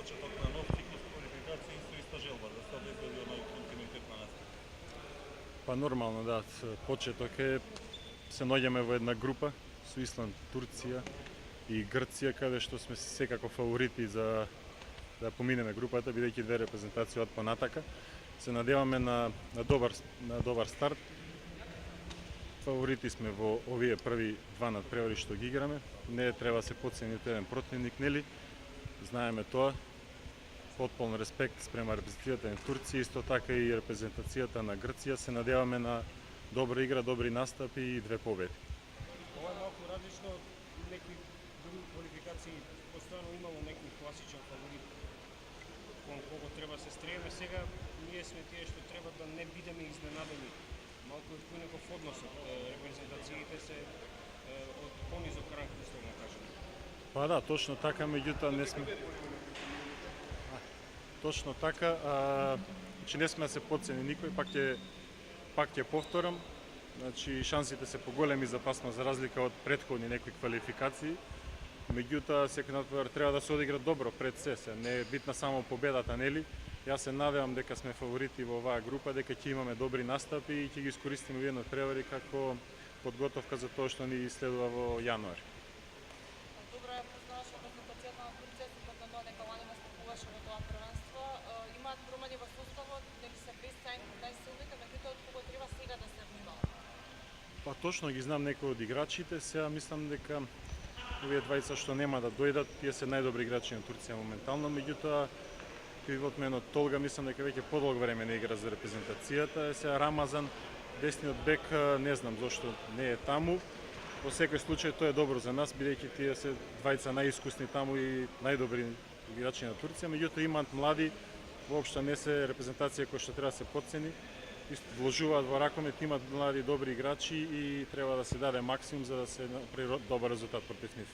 почеток на нов циклус квалификации исто желба да се обезбеди оној континуитет на настап. Па нормално, да, почеток е, се наоѓаме во една група со Исланд, Турција и Грција, каде што сме секако фаворити за да поминеме групата, бидејќи две репрезентации од понатака. Се надеваме на добар старт. Фаворити сме во овие први два надпревари што ги играме. Не треба се потцени еден противник, нели? Знаеме тоа. Потполн респект спрема репрезентацијата на Турција, исто така и репрезентацијата на Грција. Се надеваме на добра игра, добри настапи и две победи. Ова е малку различно од некои други квалификации, постојано имало некој класичен фаворит кон кого треба се стреме. Сега ние сме тие што треба да не бидеме изненадени. Малку е понеков односот, репрезентациите се од понизок ранг, условно кажеме. Па да, точно така, меѓутоа не сме. Точно така, значи не сме да се потцени никој, пак ќе повторам. Значи шансите се поголеми за пасма за разлика од претходни некои квалификации. Меѓутоа секој надпревар треба да се одигра добро пред се, не е битна само победата, нели? Јас се надевам дека сме фаворити во оваа група, дека ќе имаме добри настапи и ќе ги искористиме овие надпревари како подготовка за тоа што ни следува во јануари. Добро ја познаваш репрезентацијата на Турција, супер на тоа дека лани настапуваше во тоа првенство. Имаат промени во составот, дали се без најсилните, меѓутоа од кого треба сега да се внимава? Па точно ги знам некои од играчите, сега мислам дека овие двајца што нема да дојдат, тие се најдобри играчи на Турција моментално, меѓутоа пивотменот Толга мислам дека веќе подолго време не игра за репрезентацијата. Сега Рамазан, десниот бек, не знам зошто не е таму. Во секој случај тоа е добро за нас, бидејќи тие се двајца најискусни таму и најдобри играчи на Турција, меѓутоа имаат млади, воопшто не се репрезентација која што треба да се потцени. Вложуваат во ракомет, имаат млади добри играчи и треба да се даде максимум за да се направи добар резултат против нив.